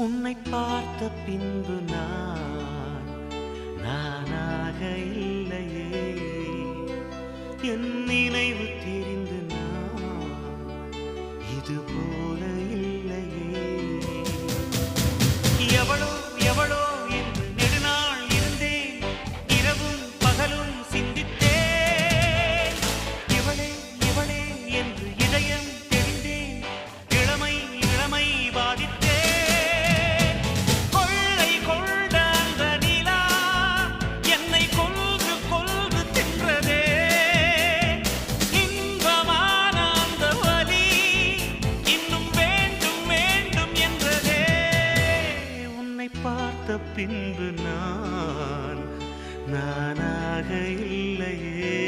உன்னை பார்த்த பின்பு நானாக இல்லையே, என் நினைவு தெரிந்து இது போல இல்லையே. எவளோ எவளோ என்று நெடுநாள் இருந்தேன், இரவும் பகலும் சிந்தித்தேன். இவளே இவளே என்று இதயம் தெரிந்தேன், இளமை இளமை பாதித்தேன். கொள்ளை கொண்ட அந்த நிலா என்னை கொன்று கொன்று தின்றதே. இன்பமான அந்த வலி இன்னும் வேண்டும் வேண்டும் என்றதே. உன்னை பார்த்த பின்பு நானாக இல்லையே.